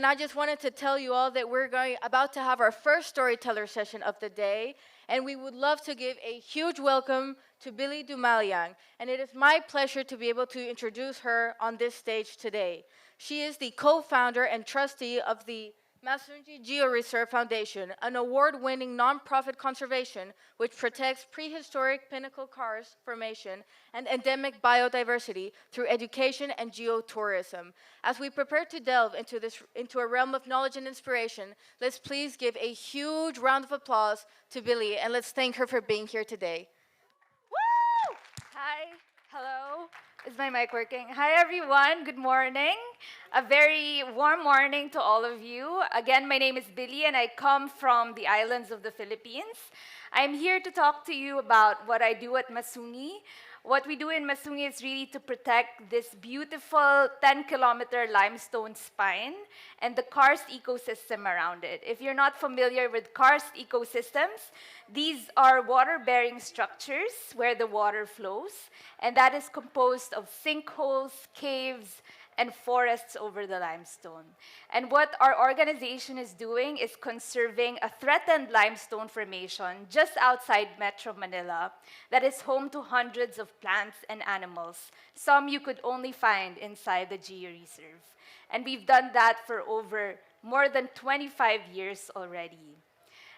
And I just wanted to tell you all that we're about to have our first storyteller session of the day, and we would love to give a huge welcome to Billie Dumaliang. And it is my pleasure to be able to introduce her on this stage today. She is the co-founder and trustee of the Masungi Georeserve Foundation, an award-winning nonprofit conservation which protects prehistoric pinnacle karst formation and endemic biodiversity through education and geotourism. As we prepare to delve into a realm of knowledge and inspiration, let's please give a huge round of applause to Billie, and let's thank her for being here today. Woo! Hi. Hello. Is my mic working? Hi, everyone. Good morning. A very warm morning to all of you. Again, my name is Billie, and I come from the islands of the Philippines. I'm here to talk to you about what I do at Masungi. What we do in Masungi is really to protect this beautiful 10-kilometer limestone spine and the karst ecosystem around it. If you're not familiar with karst ecosystems, these are water-bearing structures where the water flows, and that is composed of sinkholes, caves, and forests over the limestone. And what our organization is doing is conserving a threatened limestone formation just outside Metro Manila that is home to hundreds of plants and animals. Some you could only find inside the Georeserve. And we've done that for over more than 25 years already.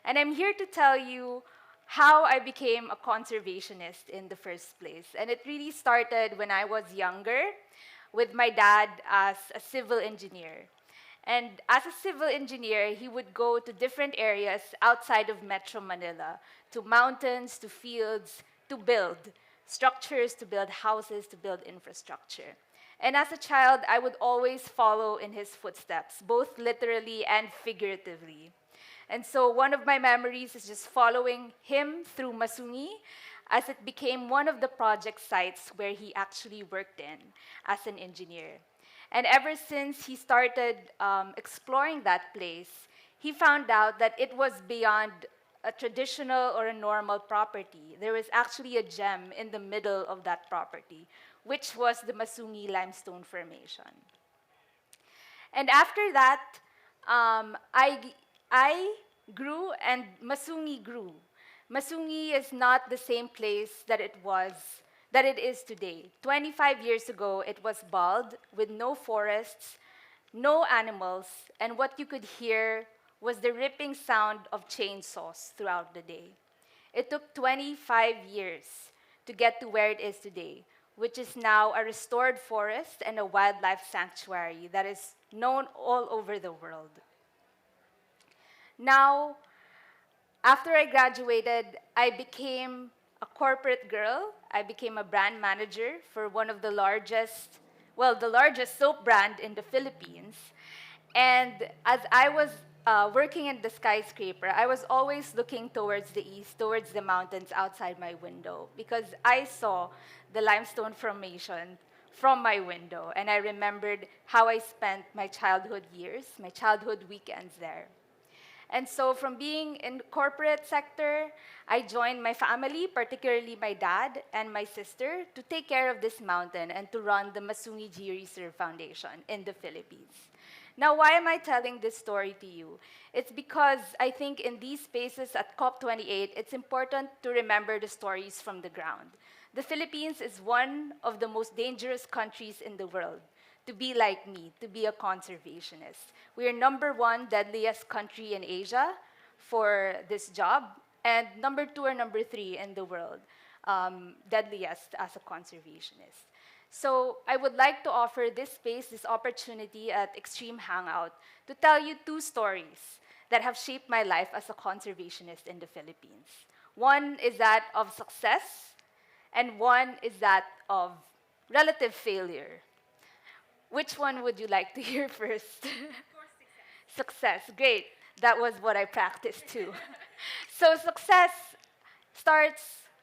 And I'm here to tell you how I became a conservationist in the first place. And it really started when I was younger, with my dad as a civil engineer. And as a civil engineer, he would go to different areas outside of Metro Manila, to mountains, to fields, to build structures, to build houses, to build infrastructure. And as a child, I would always follow in his footsteps, both literally and figuratively. And so one of my memories is just following him through Masungi, as it became one of the project sites where he actually worked in as an engineer. And ever since he started exploring that place, he found out that it was beyond a traditional or a normal property. There was actually a gem in the middle of that property, which was the Masungi limestone formation. And after that, I grew and Masungi grew. Masungi is not the same place that it is today. 25 years ago, it was bald with no forests, no animals, and what you could hear was the ripping sound of chainsaws throughout the day. It took 25 years to get to where it is today, which is now a restored forest and a wildlife sanctuary that is known all over the world. Now, after I graduated, I became a corporate girl. I became a brand manager for one of the largest soap brand in the Philippines. And as I was working in the skyscraper, I was always looking towards the east, towards the mountains outside my window, because I saw the limestone formation from my window. And I remembered how I spent my childhood years, my childhood weekends there. And so from being in the corporate sector, I joined my family, particularly my dad and my sister, to take care of this mountain and to run the Masungi Georeserve Foundation in the Philippines. Now, why am I telling this story to you? It's because I think in these spaces at COP28, it's important to remember the stories from the ground. The Philippines is one of the most dangerous countries in the world to be like me, to be a conservationist. We are #1 deadliest country in Asia for this job, and #2 or #3 in the world, deadliest as a conservationist. So I would like to offer this space, this opportunity at Extreme Hangout to tell you 2 stories that have shaped my life as a conservationist in the Philippines. One is that of success, and one is that of relative failure. Which one would you like to hear first? Of course, success. Success, great. That was what I practiced too. So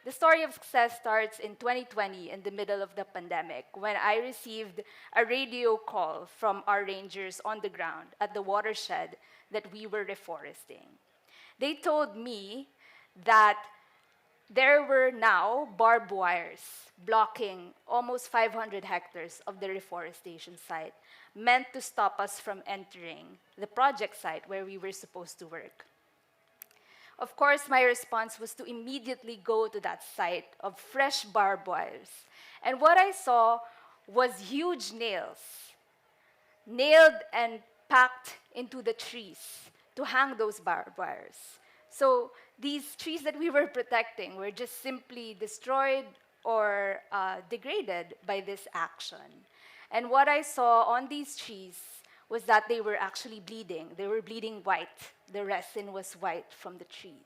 the story of success starts in 2020 in the middle of the pandemic when I received a radio call from our rangers on the ground at the watershed that we were reforesting. They told me that there were now barbed wires blocking almost 500 hectares of the reforestation site, meant to stop us from entering the project site where we were supposed to work. Of course, my response was to immediately go to that site of fresh barbed wires. And what I saw was huge nails, nailed and packed into the trees to hang those barbed wires. So these trees that we were protecting were just simply destroyed or degraded by this action. And what I saw on these trees was that they were actually bleeding. They were bleeding white. The resin was white from the trees.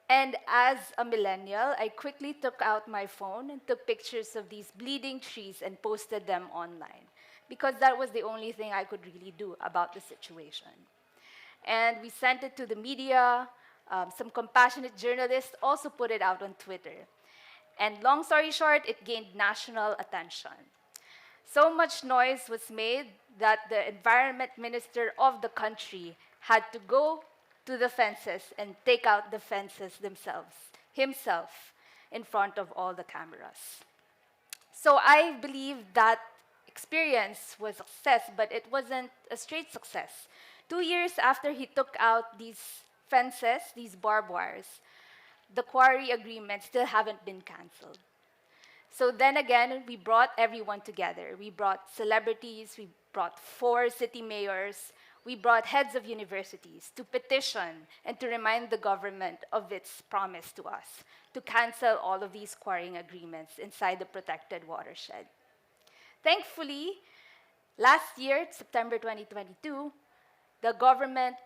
And as a millennial, I quickly took out my phone and took pictures of these bleeding trees and posted them online, because that was the only thing I could really do about the situation. And we sent it to the media. Some compassionate journalists also put it out on Twitter. And long story short, it gained national attention. So much noise was made that the environment minister of the country had to go to the fences and take out the fences themselves, himself, in front of all the cameras. So I believe that experience was a success, but it wasn't a straight success. 2 years after he took out these fences, these barbed wires, the quarry agreements still haven't been canceled. So then again, we brought everyone together. We brought celebrities, we brought 4 city mayors, we brought heads of universities to petition and to remind the government of its promise to us to cancel all of these quarrying agreements inside the protected watershed. Thankfully, last year, September 2022, the government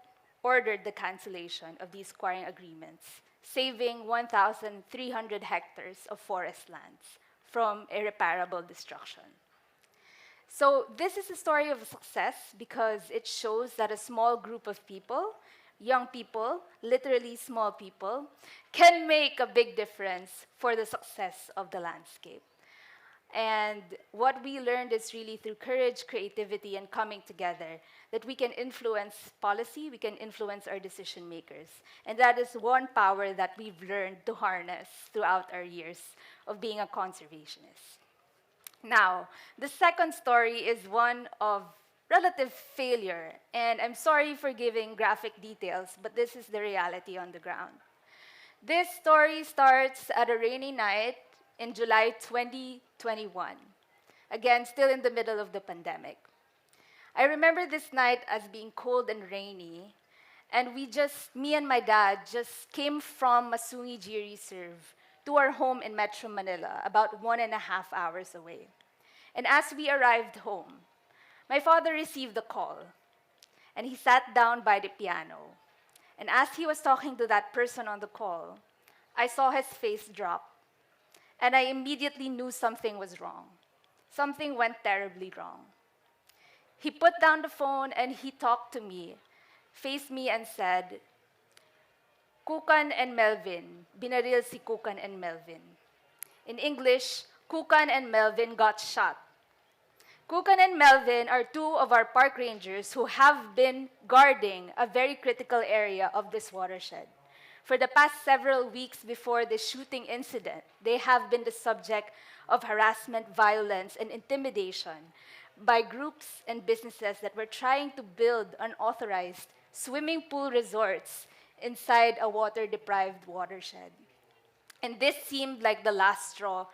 ordered the cancellation of these quarrying agreements, saving 1,300 hectares of forest lands from irreparable destruction. So this is a story of success because it shows that a small group of people, young people, literally small people, can make a big difference for the success of the landscape. And what we learned is really through courage, creativity, and coming together that we can influence policy, we can influence our decision makers. And that is one power that we've learned to harness throughout our years of being a conservationist. Now, the second story is one of relative failure, and I'm sorry for giving graphic details, but this is the reality on the ground. This story starts at a rainy night in July 2021. Again, still in the middle of the pandemic. I remember this night as being cold and rainy, and me and my dad, just came from Masungi Georeserve to our home in Metro Manila, about 1.5 hours away. And as we arrived home, my father received a call, and he sat down by the piano. And as he was talking to that person on the call, I saw his face drop, and I immediately knew something was wrong. Something went terribly wrong. He put down the phone and he talked to me, faced me and said, Kukan and Melvin, binaril si Kukan and Melvin. In English, Kukan and Melvin got shot. Kukan and Melvin are 2 of our park rangers who have been guarding a very critical area of this watershed. For the past several weeks before the shooting incident, they have been the subject of harassment, violence, and intimidation by groups and businesses that were trying to build unauthorized swimming pool resorts inside a water-deprived watershed. And this seemed like the last straw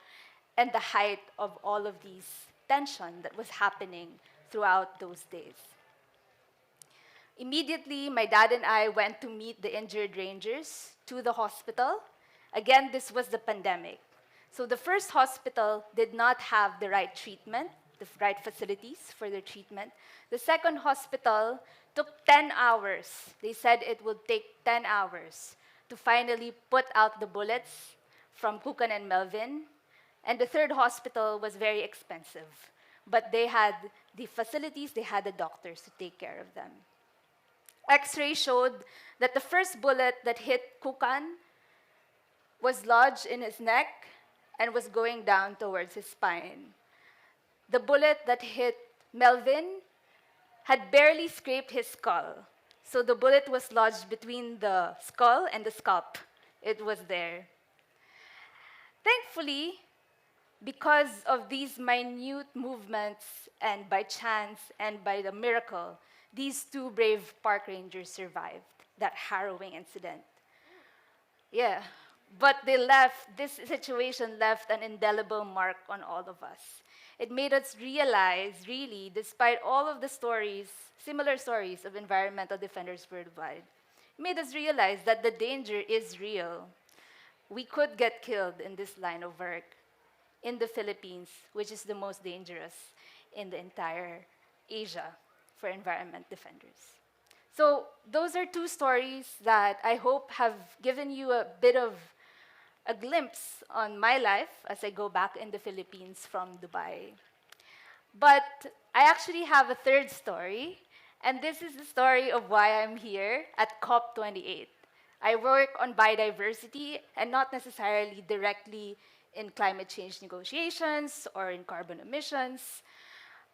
and the height of all of these tension that was happening throughout those days. Immediately, my dad and I went to meet the injured rangers to the hospital. Again, this was the pandemic. So the first hospital did not have the right treatment, the right facilities for their treatment. The second hospital took 10 hours. They said it would take 10 hours to finally put out the bullets from Kukan and Melvin. And the third hospital was very expensive. But they had the facilities, they had the doctors to take care of them. X-ray showed that the first bullet that hit Kukan was lodged in his neck and was going down towards his spine. The bullet that hit Melvin had barely scraped his skull. So the bullet was lodged between the skull and the scalp. It was there. Thankfully, because of these minute movements and by chance and by the miracle, these two brave park rangers survived that harrowing incident. Yeah, but this situation left an indelible mark on all of us. It made us realize, really, despite all of the stories, similar stories of environmental defenders worldwide, it made us realize that the danger is real. We could get killed in this line of work in the Philippines, which is the most dangerous in the entire Asia for environment defenders. So those are two stories that I hope have given you a bit of a glimpse on my life as I go back in the Philippines from Dubai. But I actually have a third story, and this is the story of why I'm here at COP28. I work on biodiversity and not necessarily directly in climate change negotiations or in carbon emissions.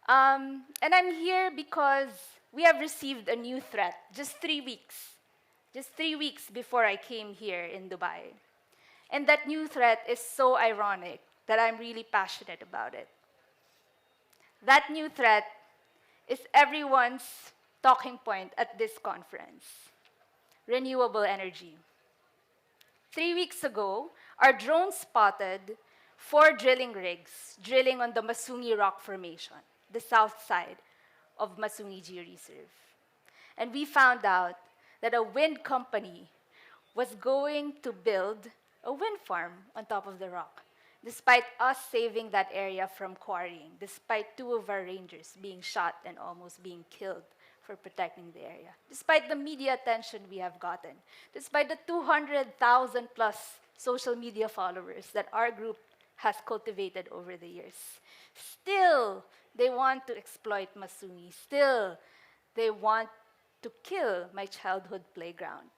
And I'm here because we have received a new threat just 3 weeks before I came here in Dubai. And that new threat is so ironic that I'm really passionate about it. That new threat is everyone's talking point at this conference: renewable energy. 3 weeks ago, our drone spotted 4 drilling rigs drilling on the Masungi Rock Formation, the south side of Masungi Georeserve. And we found out that a wind company was going to build a wind farm on top of the rock, despite us saving that area from quarrying, despite 2 of our rangers being shot and almost being killed for protecting the area, despite the media attention we have gotten, despite the 200,000 plus social media followers that our group has cultivated over the years. Still, they want to exploit Masungi. Still, they want to kill my childhood playground.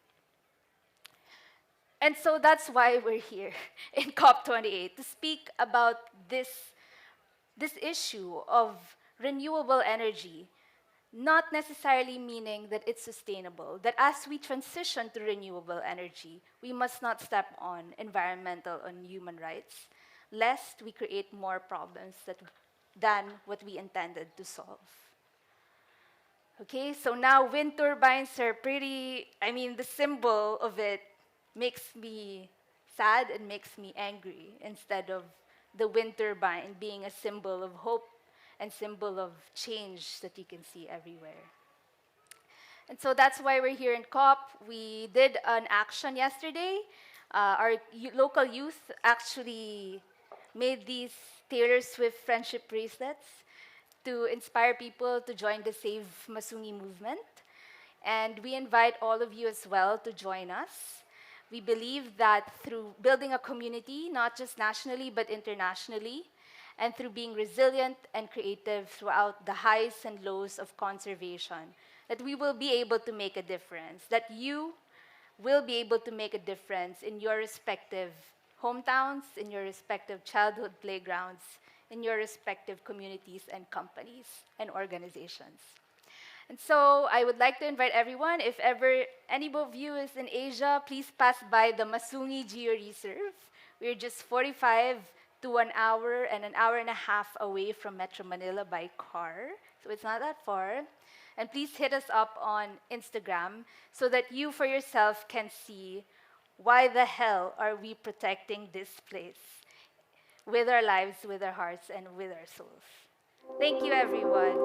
And so that's why we're here in COP28 to speak about this issue of renewable energy, not necessarily meaning that it's sustainable, that as we transition to renewable energy, we must not step on environmental and human rights, lest we create more problems than what we intended to solve. Okay, so now wind turbines are the symbol of it makes me sad and makes me angry, instead of the wind turbine being a symbol of hope and symbol of change that you can see everywhere. And so that's why we're here in COP. We did an action yesterday. Our local youth actually made these Taylor Swift friendship bracelets to inspire people to join the Save Masungi movement. And we invite all of you as well to join us. We believe that through building a community, not just nationally, but internationally, and through being resilient and creative throughout the highs and lows of conservation, that we will be able to make a difference, that you will be able to make a difference in your respective hometowns, in your respective childhood playgrounds, in your respective communities and companies and organizations. And so I would like to invite everyone, if ever any of you is in Asia, please pass by the Masungi Georeserve. We're just 45 to an hour and a half away from Metro Manila by car, so it's not that far. And please hit us up on Instagram so that you for yourself can see why the hell are we protecting this place with our lives, with our hearts, and with our souls. Thank you, everyone.